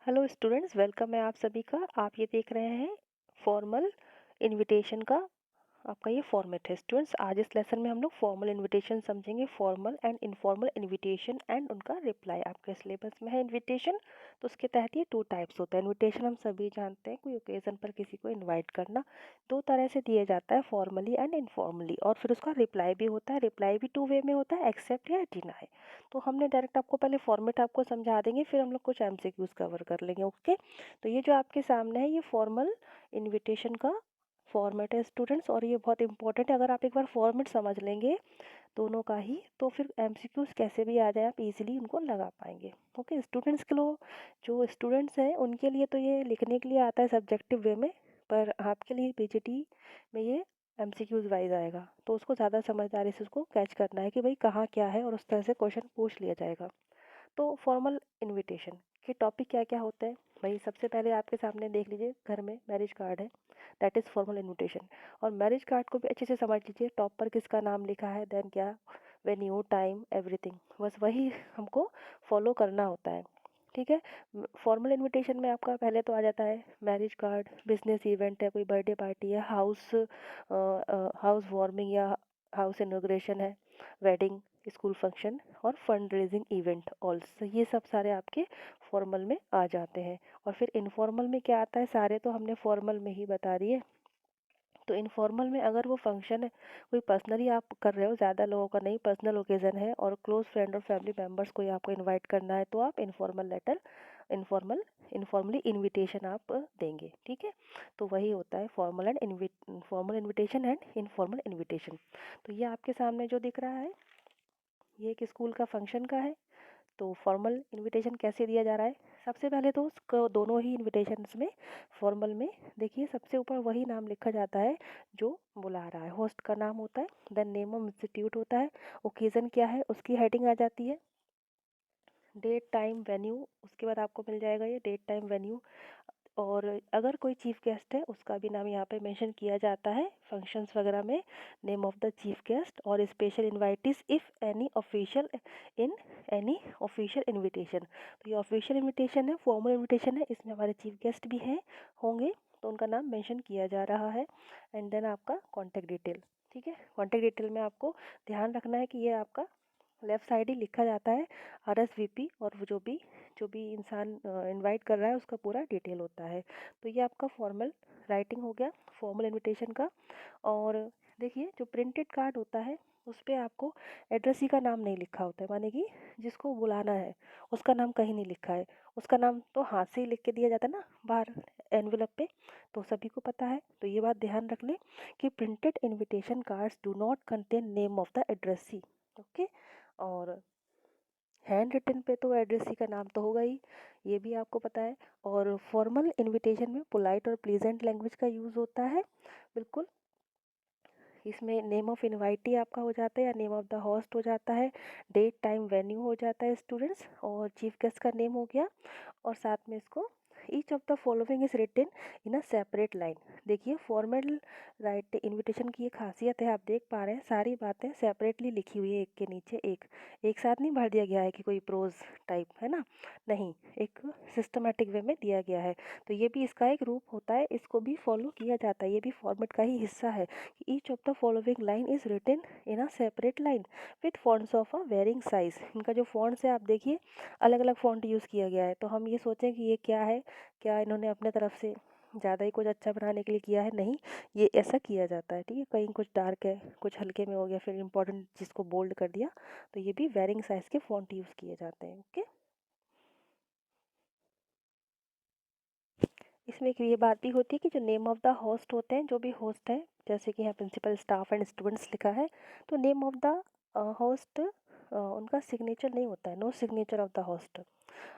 Hello students, welcome है आप सभी का। आप ये देख रहे हैं फॉर्मल इनविटेशन का आपका ये फॉर्मेट है। स्टूडेंट्स, आज इस लेसन में हम लोग फॉर्मल इनविटेशन समझेंगे। Formal and informal invitation and उनका रिप्लाई आपके सिलेबस में है। इनविटेशन तो उसके तहत ये 2 टाइप्स होता है। इनविटेशन हम सभी जानते हैं, कोई ओकेज़न पर किसी को इनवाइट करना 2 तरह से दिया जाता है, फॉर्मली एंड इनफॉर्मली। और फिर उसका रिप्लाई भी होता है। रिप्लाई भी 2 वे में होता है, एक्सेप्ट या डिनाई। तो हमने डायरेक्ट आपको पहले फॉर्मेट आपको समझा देंगे, फिर हम लोग कुछ एमसीक्यूज कवर कर लेंगे। ओके, तो ये जो आपके सामने है ये फॉर्मल इनविटेशन का फॉर्मेट है स्टूडेंट्स, और ये बहुत इंपॉर्टेंट है। अगर आप एक बार फॉर्मेट समझ लेंगे दोनों का ही, तो फिर एमसीक्यूज कैसे भी आ जाए आप इजीली उनको लगा पाएंगे। ओके स्टूडेंट्स, के लिए जो स्टूडेंट्स हैं उनके लिए तो ये लिखने के लिए आता है सब्जेक्टिव वे में, पर आपके लिए पीजीटी में ये एमसीक्यूज वाइज आएगा, तो उसको ज़्यादा समझदारी से उसको कैच करना है कि भाई कहाँ क्या है, और उस तरह से क्वेश्चन पूछ लिया जाएगा। तो फॉर्मल इनविटेशन के टॉपिक क्या क्या होते हैं भाई? सबसे पहले आपके सामने देख लीजिए, घर में मैरिज कार्ड है, दैट इज़ फॉर्मल इनविटेशन। और मैरिज कार्ड को भी अच्छे से समझ लीजिए, टॉप पर किसका नाम लिखा है, देन क्या, वेन्यू, टाइम, एवरीथिंग, बस वही हमको फॉलो करना होता है। ठीक है। फॉर्मल इनविटेशन में आपका पहले तो आ जाता है मैरिज कार्ड, बिजनेस इवेंट है, कोई बर्थडे पार्टी है, हाउस वार्मिंग या हाउस इनॉग्रेशन है, वेडिंग, स्कूल फंक्शन और फंड रेजिंग इवेंट ऑल्सो, ये सब सारे आपके फॉर्मल में आ जाते हैं। और फिर इनफॉर्मल में क्या आता है, सारे तो हमने फॉर्मल में ही बता दिए। तो इनफॉर्मल में अगर वो फंक्शन है, कोई पर्सनली आप कर रहे हो, ज़्यादा लोगों का नहीं, पर्सनल ओकेज़न है और क्लोज फ्रेंड और फैमिली मेम्बर्स को आपको इनवाइट करना है, तो आप informal letter, informal informally invitation आप देंगे। ठीक है, तो वही होता है formal and formal invitation and informal invitation. तो ये आपके सामने जो दिख रहा है ये एक स्कूल का फंक्शन का है। तो फॉर्मल इनविटेशन कैसे दिया जा रहा है? सबसे पहले तो उसको दोनों ही इनविटेशंस में, फॉर्मल में देखिए सबसे ऊपर वही नाम लिखा जाता है जो बुला रहा है, होस्ट का नाम होता है, देन नेम ऑफ इंस्टीट्यूट होता है, ओकेज़न क्या है उसकी हेडिंग आ जाती है, डेट, टाइम, वेन्यू, उसके बाद आपको मिल जाएगा ये डेट, टाइम, वेन्यू। और अगर कोई चीफ़ गेस्ट है उसका भी नाम यहाँ पे मेंशन किया जाता है फंक्शंस वगैरह में, name of the chief guest और special invitees if any official in any official invitation. तो ये ऑफिशियल इनविटेशन है, फॉर्मल इनविटेशन है, इसमें हमारे चीफ गेस्ट भी हैं, होंगे, तो उनका नाम मेंशन किया जा रहा है। एंड देन आपका कॉन्टैक्ट डिटेल। ठीक है, कॉन्टैक्ट डिटेल में आपको ध्यान रखना है कि ये आपका लेफ़्ट साइड ही लिखा जाता है आरएसवीपी, और वो जो भी इंसान इनवाइट कर रहा है उसका पूरा डिटेल होता है। तो ये आपका फॉर्मल राइटिंग हो गया फॉर्मल इनविटेशन का। और देखिए जो प्रिंटेड कार्ड होता है उस पे आपको एड्रेसी का नाम नहीं लिखा होता है, माने कि जिसको बुलाना है उसका नाम कहीं नहीं लिखा है, उसका नाम तो हाथ से ही लिख के दिया जाता है ना बाहर एनवेलप पे, तो सभी को पता है। तो ये बात ध्यान रख लें कि printed invitation cards do not contain name of the addressee. Okay, और हैंड रिटन पे तो एड्रेसी का नाम तो होगा ही, ये भी आपको पता है। और फॉर्मल इनविटेशन में पोलाइट और प्लीजेंट लैंग्वेज का यूज़ होता है, बिल्कुल। इसमें नेम ऑफ इनवाइटी आपका हो जाता है या नेम ऑफ द होस्ट हो जाता है, डेट, टाइम, वेन्यू हो जाता है स्टूडेंट्स, और चीफ गेस्ट का नेम हो गया। और साथ में इसको each of the following is written in a separate line. देखिए फॉर्मल राइट इनविटेशन की ये खासियत है, आप देख पा रहे हैं सारी बातें सेपरेटली लिखी हुई है, एक के नीचे एक साथ नहीं भर दिया गया है कि कोई प्रोज टाइप है ना, नहीं, एक सिस्टमेटिक वे में दिया गया है। तो ये भी इसका एक रूप होता है, इसको भी फॉलो किया जाता है, ये भी फॉर्मेट का ही हिस्सा है। Each of the following line is written in a separate line with fonts of a varying size. इनका जो फॉन्ट्स है आप देखिए अलग अलग फॉन्ट यूज़ किया गया है, तो हम ये सोचें कि ये क्या है, क्या इन्होंने अपने तरफ से ज़्यादा ही कुछ अच्छा बनाने के लिए किया है, नहीं, ये ऐसा किया जाता है। ठीक है, कहीं कुछ डार्क है, कुछ हल्के में हो गया, फिर इंपॉर्टेंट जिसको बोल्ड कर दिया, तो ये भी वेरिंग साइज के फॉन्ट यूज़ किए जाते हैं। ओके, इसमें एक ये बात भी होती है कि जो नेम ऑफ द होस्ट होते हैं, जो भी होस्ट है, जैसे कि यहाँ प्रिंसिपल, स्टाफ एंड स्टूडेंट्स लिखा है, तो नेम ऑफ द होस्ट उनका सिग्नेचर नहीं होता है, no signature of the host.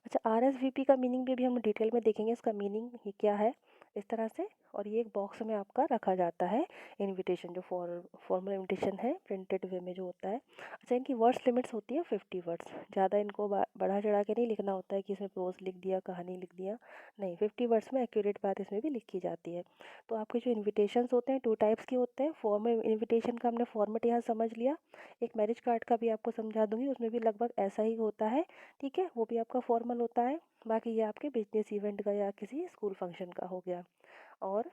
अच्छा, आरएसवीपी का मीनिंग भी अभी हम डिटेल में देखेंगे, इसका मीनिंग ये क्या है इस तरह से। और ये एक बॉक्स में आपका रखा जाता है इनविटेशन, जो फॉर्मल इनविटेशन है प्रिंटेड वे में जो होता है। अच्छा, इनकी वर्ड्स लिमिट्स होती है 50 वर्ड्स। ज़्यादा इनको बढ़ा चढ़ा के नहीं लिखना होता है कि इसमें प्रोज लिख दिया, कहानी लिख दिया, नहीं, 50 वर्ड्स में एक्यूरेट बात इसमें भी लिखी जाती है। तो आपके जो इन्विटेशंस होते हैं 2 टाइप्स के होते हैं। फॉर्मल इन्विटेशन का हमने फॉर्मेट यहाँ समझ लिया। एक मैरिज कार्ड का भी आपको समझा दूँगी, उसमें भी लगभग ऐसा ही होता है, ठीक है, वो भी आपका फॉर्मल होता है। बाकी ये आपके बिजनेस इवेंट का या किसी स्कूल फंक्शन का हो गया। और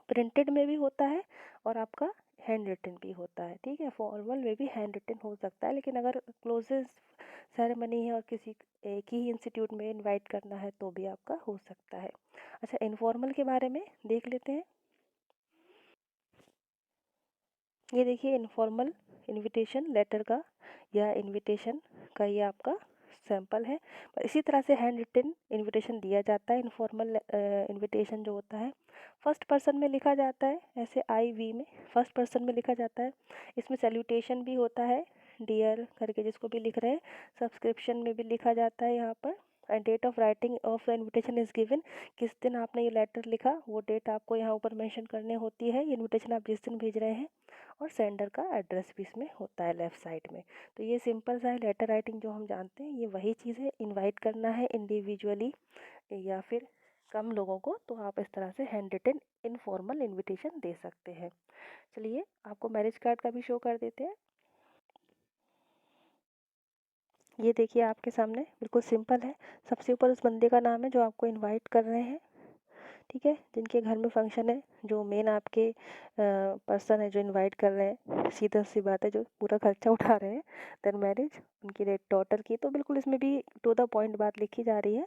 प्रिंटेड में भी होता है और आपका हैंड रिटन भी होता है, ठीक है। फॉर्मल में भी हैंड रिटन हो सकता है, लेकिन अगर क्लोजेस्ट सेरेमनी है और किसी एक ही इंस्टीट्यूट में इनवाइट करना है तो भी आपका हो सकता है। अच्छा, इनफॉर्मल के बारे में देख लेते हैं। ये देखिए, इनफॉर्मल इनविटेशन लेटर का या इनविटेशन का ये आपका सैंपल है। पर इसी तरह से हैंड रिटन इनविटेशन दिया जाता है। इनफॉर्मल इनविटेशन जो होता है फर्स्ट पर्सन में लिखा जाता है, ऐसे आई वी में फर्स्ट पर्सन में लिखा जाता है। इसमें सैल्यूटेशन भी होता है, डियर करके जिसको भी लिख रहे हैं। सब्सक्रिप्शन में भी लिखा जाता है यहाँ पर। And date of writing of the invitation is given, किस दिन आपने ये लेटर लिखा वो डेट आपको यहाँ ऊपर मेंशन करने होती है। इन्विटेशन आप जिस दिन भेज रहे हैं, और सेंडर का एड्रेस भी इसमें होता है लेफ़्ट साइड में। तो ये सिंपल सा है लेटर राइटिंग जो हम जानते हैं, ये वही चीज़ है। इनवाइट करना है इंडिविजुअली या फिर कम लोगों को, तो आप इस तरह से हैंड रिटन इनफॉर्मल इनविटेशन दे सकते हैं। चलिए आपको मैरिज कार्ड का भी शो कर देते हैं। ये देखिए आपके सामने बिल्कुल सिंपल है। सबसे ऊपर उस बंदे का नाम है जो आपको इनवाइट कर रहे हैं, ठीक है, जिनके घर में फंक्शन है, जो मेन आपके पर्सन है जो इनवाइट कर रहे हैं, सीधा सी बात है, जो पूरा खर्चा उठा रहे हैं। देन मैरिज, उनकी डेट डॉटर की, तो बिल्कुल इसमें भी टू द पॉइंट बात लिखी जा रही है।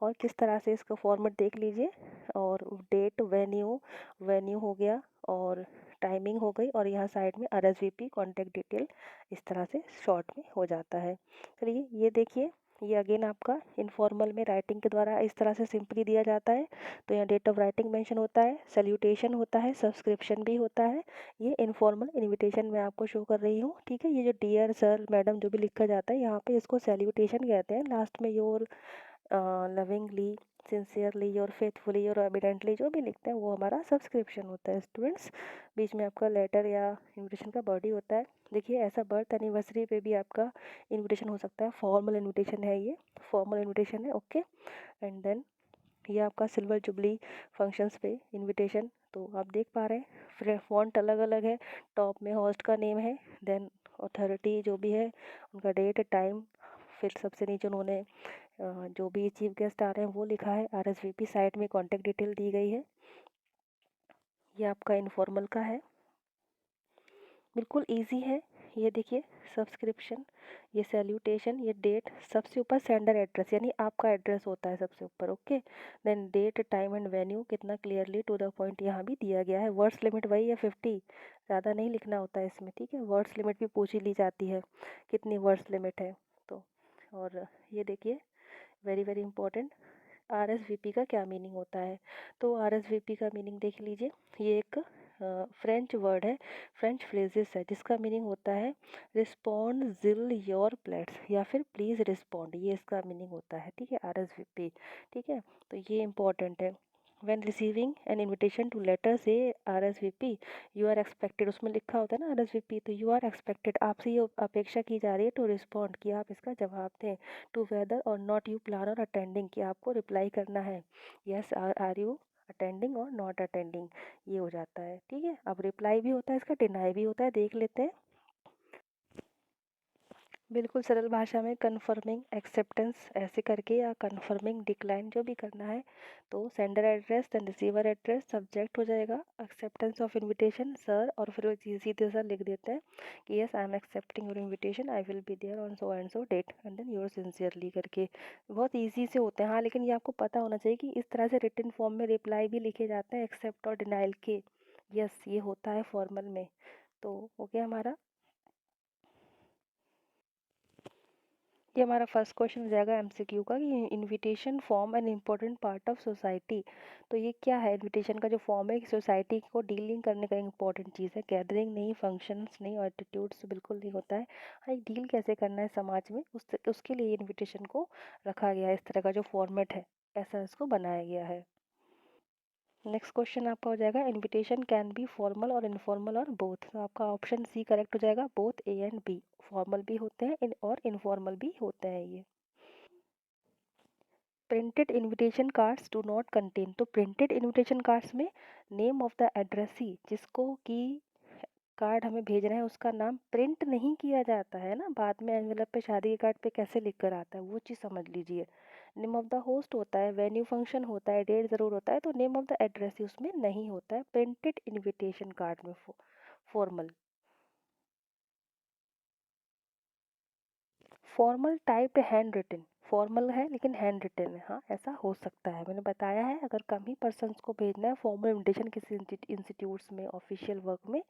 और किस तरह से इसका फॉर्मेट देख लीजिए, और डेट, वेन्यू, वेन्यू हो गया, और टाइमिंग हो गई, और यहाँ साइड में RSVP कॉन्टैक्ट डिटेल इस तरह से शॉर्ट में हो जाता है। चलिए ये देखिए, ये अगेन आपका इनफॉर्मल में राइटिंग के द्वारा इस तरह से सिंपली दिया जाता है। तो यहाँ डेट ऑफ राइटिंग मेंशन होता है, सैल्यूटेशन होता है, सब्सक्रिप्शन भी होता है। ये इनफॉर्मल इनविटेशन मैं आपको शो कर रही हूँ, ठीक है। ये जो डियर सर मैडम जो भी लिखा जाता है, यहाँ पे इसको सैल्यूटेशन कहते हैं। लास्ट में योर लविंगली, सिंसियरली और फेथफुली और एविडेंटली जो भी लिखते हैं वो हमारा सब्सक्रिप्शन होता है स्टूडेंट्स। बीच में आपका लेटर या इनविटेशन का बॉडी होता है। देखिए, ऐसा बर्थ एनिवर्सरी पे भी आपका इनविटेशन हो सकता है। फॉर्मल इनविटेशन है, ये फॉर्मल इनविटेशन है, ओके। एंड देन ये आपका सिल्वर जुबली फंक्शंस पे इनविटेशन, तो आप देख पा रहे हैं फॉन्ट अलग अलग है। टॉप में होस्ट का नेम है, देन अथॉरिटी जो भी है उनका डेट, टाइम, फिर सबसे नीचे उन्होंने जो भी चीफ गेस्ट आ रहे हैं वो लिखा है। RSVP साइट में कॉन्टेक्ट डिटेल दी गई है। ये आपका इनफॉर्मल का है, बिल्कुल इजी है। ये देखिए, सब्सक्रिप्शन, ये सैल्यूटेशन, ये डेट, सबसे ऊपर सेंडर एड्रेस यानी आपका एड्रेस होता है सबसे ऊपर, okay. Then date, time and venue कितना क्लियरली टू द पॉइंट यहाँ भी दिया गया है। वर्ड्स लिमिट वही है 50, ज़्यादा नहीं लिखना होता है इसमें, ठीक है। वर्ड्स लिमिट भी पूछ ही ली जाती है, कितनी वर्ड्स लिमिट है तो। और ये देखिए, वेरी वेरी इंपॉर्टेंट, RSVP का क्या मीनिंग होता है। तो RSVP का मीनिंग देख लीजिए, ये एक फ्रेंच वर्ड है, फ्रेंच फ्रेजेस है, जिसका मीनिंग होता है रिस्पॉन्ड जिल योर प्लेट्स या फिर प्लीज़ रिस्पॉन्ड, ये इसका मीनिंग होता है, ठीक है, RSVP, ठीक है। तो ये इम्पोर्टेंट है। When receiving an invitation to letter से RSVP, यू आर एक्सपेक्टेड, उसमें लिखा होता है ना RSVP, तो यू आर एक्सपेक्टेड, आपसे ये अपेक्षा की जा रही है टू रिस्पॉन्ड, कि आप इसका जवाब दें। टू वेदर और नॉट यू प्लान और अटेंडिंग, कि आपको रिप्लाई करना है, यस आर यू अटेंडिंग और नॉट अटेंडिंग, ये हो जाता है, ठीक है। अब रिप्लाई भी होता है इसका, डिनाई भी होता है, देख लेते हैं। बिल्कुल सरल भाषा में कन्फर्मिंग एक्सेप्टेंस ऐसे करके, या कन्फर्मिंग डिक्लाइन जो भी करना है, तो sender address then receiver address, subject हो जाएगा एक्सेप्टेंस ऑफ इनविटेशन सर, और फिर वो सीधे सा लिख देते हैं कि yes I am accepting your invitation, I will be there on so and so date, and then your sincerely करके। बहुत ईजी से होते हैं, हाँ, लेकिन ये आपको पता होना चाहिए कि इस तरह से रिटन फॉर्म में रिप्लाई भी लिखे जाते हैं एक्सेप्ट और डिनाइल के। यस, ये होता है फॉर्मल में। तो हो गया हमारा, ये हमारा फर्स्ट क्वेश्चन हो जाएगा MCQ का, कि invitation form an important part of society. तो ये क्या है, इनविटेशन का जो फॉर्म है सोसाइटी को डीलिंग करने का इम्पोर्टेंट चीज़ है। गैदरिंग नहीं, फंक्शंस नहीं, और एटीट्यूड्स बिल्कुल नहीं होता है। हाँ, एक डील कैसे करना है समाज में, उसके लिए इनविटेशन को रखा गया है, इस तरह का जो फॉर्मेट है ऐसा इसको बनाया गया है। नेक्स्ट क्वेश्चन आपका हो जाएगा इनविटेशन कैन बी फॉर्मल और इनफॉर्मल और बोथ। तो आपका ऑप्शन सी करेक्ट हो जाएगा, both A and B, formal भी होते हैं और इनफॉर्मल भी होते हैं ये। Printed invitation cards do not contain, तो प्रिंटेड इनविटेशन कार्ड्स में नेम ऑफ द एड्रेसी, जिसको कि कार्ड हमें भेजना है उसका नाम प्रिंट नहीं किया जाता है ना, बाद में एनवेलप पे शादी के कार्ड पे कैसे लिख कर आता है वो चीज़ समझ लीजिए। नेम ऑफ द होस्ट होता है, वेन्यू फंक्शन होता है, डेट ज़रूर होता है, तो नेम ऑफ द एड्रेस उसमें नहीं होता है प्रिंटेड इनविटेशन कार्ड में। Formal, formal type hand written, formal है लेकिन हैंड रिटन है, हाँ ऐसा हो सकता है, मैंने बताया है अगर कम ही पर्सन्स को भेजना है फॉर्मल इन्विटेशन किसी इंस्टीट्यूट्स में ऑफिशियल वर्क में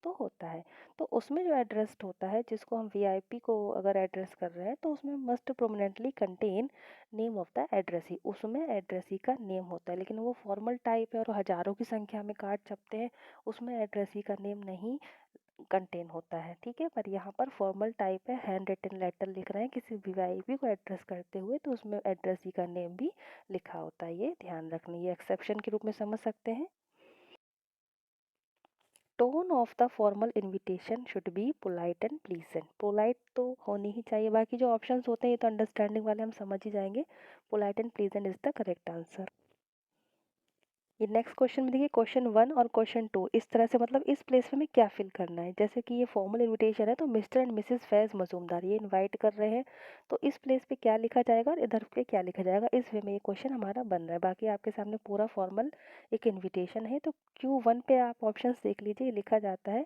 तो होता है। तो उसमें जो एड्रेस होता है जिसको हम वीआईपी को अगर एड्रेस कर रहे हैं तो उसमें must prominently contain name of the addressee, उसमें एड्रेसी का नेम होता है। लेकिन वो फॉर्मल टाइप है और हज़ारों की संख्या में कार्ड छपते हैं, उसमें एड्रेसी का नेम नहीं कंटेन होता है, ठीक है। पर यहाँ पर फॉर्मल टाइप है, हैंड रिटन लेटर लिख रहे हैं किसी वीआईपी को एड्रेस करते हुए तो उसमें एड्रेसी का नेम भी लिखा होता है, ये ध्यान रखना, ये एक्सेप्शन के रूप में समझ सकते हैं। Tone of the formal invitation should be polite and pleasant, polite तो होनी ही चाहिए, बाकी जो ऑप्शंस होते हैं ये तो अंडरस्टैंडिंग वाले हम समझ ही जाएंगे। Polite and pleasant is the correct answer. ये नेक्स्ट क्वेश्चन में देखिए, क्वेश्चन 1 और क्वेश्चन 2 इस तरह से, मतलब इस प्लेस में हमें क्या फिल करना है। जैसे कि ये फॉर्मल इनविटेशन है तो मिस्टर एंड मिसेस फैज़ मजूमदार ये इनवाइट कर रहे हैं, तो इस प्लेस पे क्या लिखा जाएगा और इधर पे क्या लिखा जाएगा, इस वे में ये क्वेश्चन हमारा बन रहा है। बाकी आपके सामने पूरा फॉर्मल एक इन्विटेशन है, तो Q1 पे आप ऑप्शंस देख लीजिए, लिखा जाता है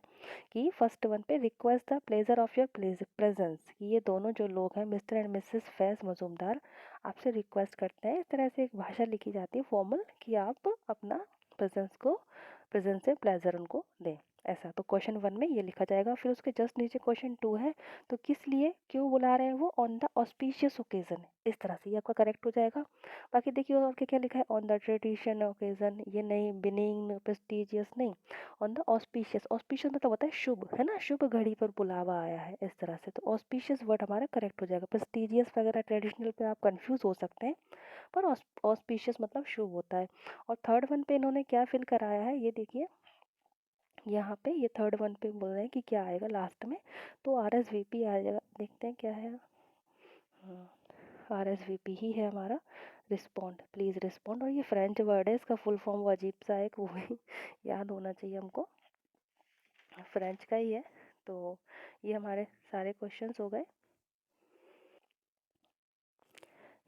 कि फर्स्ट वन पे request the pleasure of your presence, ये दोनों जो लोग हैं मिस्टर एंड मिसेस फैज़ मजूमदार आपसे रिक्वेस्ट करते हैं, इस तरह से एक भाषा लिखी जाती है फॉर्मल कि आप अपना प्रेजेंस से प्लेजर उनको दें, ऐसा। तो क्वेश्चन 1 में ये लिखा जाएगा। फिर उसके जस्ट नीचे क्वेश्चन 2 है, तो किस लिए क्यों बुला रहे हैं वो, ऑन द ऑस्पिशियस ओकेजन, इस तरह से ये आपका करेक्ट हो जाएगा। बाकी देखिए और क्या लिखा है, ऑन द ट्रेडिशन ओकेजन, ये नहीं, बिनिंग प्रेस्टिजियस नहीं, ऑन द ऑस्पिशियस, ऑस्पिशियस मतलब होता है शुभ, है ना, शुभ घड़ी पर बुलावा आया है, इस तरह से। तो ऑस्पिशियस वर्ड हमारा करेक्ट हो जाएगा। प्रेस्टिजियस वगैरह ट्रेडिशनल पे आप कंफ्यूज हो सकते हैं, पर ऑस्पिशियस मतलब शुभ होता है। और थर्ड वन पे इन्होंने क्या फिल कराया है ये देखिए, यहाँ पे ये थर्ड वन पे बोल रहे हैं कि क्या आएगा लास्ट में, तो RSVP आ जाएगा, देखते हैं क्या है। RSVP ही है हमारा, रिस्पॉन्ड, प्लीज़ रिस्पॉन्ड। और ये फ्रेंच वर्ड है, इसका फुल फॉर्म वो अजीब सा है, वो भी याद होना चाहिए हमको, फ्रेंच का ही है। तो ये हमारे सारे क्वेश्चंस हो गए।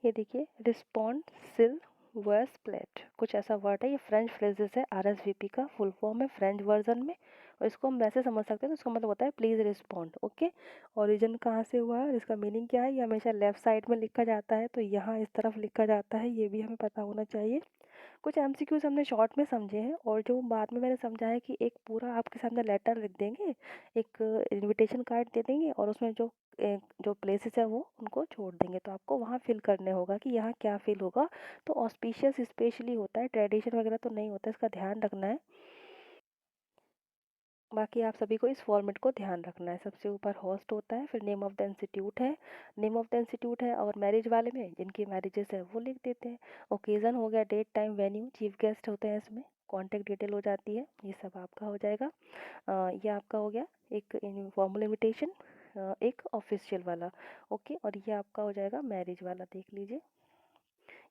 ये देखिए, रिस्पॉन्ड सिल वर्स प्लेट, कुछ ऐसा वर्ड है, ये फ्रेंच फ्रेजेस है, RSVP का फुल फॉर्म है फ्रेंच वर्जन में, और इसको हम वैसे समझ सकते हैं, तो इसका मतलब होता है प्लीज़ रिस्पॉन्ड, ओके। ओरिजिन कहाँ से हुआ है और इसका मीनिंग क्या है, ये हमेशा लेफ्ट साइड में लिखा जाता है, तो यहाँ इस तरफ लिखा जाता है, ये भी हमें पता होना चाहिए। कुछ एमसीक्यूज हमने शॉर्ट में समझे हैं, और जो बाद में मैंने समझा है कि एक पूरा आपके सामने लेटर लिख देंगे, एक इनविटेशन कार्ड दे देंगे, और उसमें जो प्लेसेस है वो उनको छोड़ देंगे, तो आपको वहाँ फिल करने होगा कि यहाँ क्या फिल होगा। तो ऑस्पिशियस स्पेशली होता है, ट्रेडिशन वगैरह तो नहीं होता, इसका ध्यान रखना है। बाकी आप सभी को इस फॉर्मेट को ध्यान रखना है। सबसे ऊपर होस्ट होता है, फिर नेम ऑफ द इंस्टीट्यूट है, नेम ऑफ द इंस्टीट्यूट है, और मैरिज वाले में जिनकी मैरिजेस है वो लिख देते हैं। ओकेज़न हो गया, date time venue, chief guest होते हैं इसमें, कॉन्टैक्ट डिटेल हो जाती है, ये सब आपका हो जाएगा। ये आपका हो गया एक फॉर्मल इनविटेशन, एक ऑफिशियल वाला, ओके। और ये आपका हो जाएगा मैरिज वाला, देख लीजिए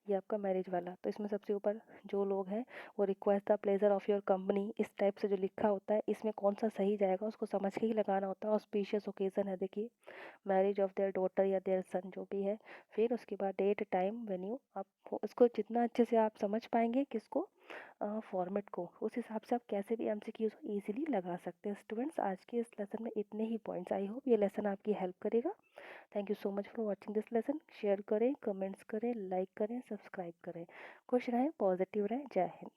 ये आपका मैरिज वाला। तो इसमें सबसे ऊपर जो लोग हैं वो request the pleasure of your company, इस टाइप से जो लिखा होता है, इसमें कौन सा सही जाएगा उसको समझ के ही लगाना होता है। ऑस्पिशियस ओकेजन है, देखिए मैरिज ऑफ देयर डॉटर या देयर सन जो भी है, फिर उसके बाद डेट टाइम वेन्यू, आप उसको जितना अच्छे से आप समझ पाएंगे किसको, फॉर्मेट को, उस हिसाब से आप कैसे भी एमसीक्यूज इजीली लगा सकते हैं। स्टूडेंट्स आज के इस लेसन में इतने ही पॉइंट्स, आई होप ये लेसन आपकी हेल्प करेगा। Thank you so much for watching this lesson. Share करें, कमेंट्स करें, लाइक करें, सब्सक्राइब करें। खुश रहें, पॉजिटिव रहें। जय हिंद।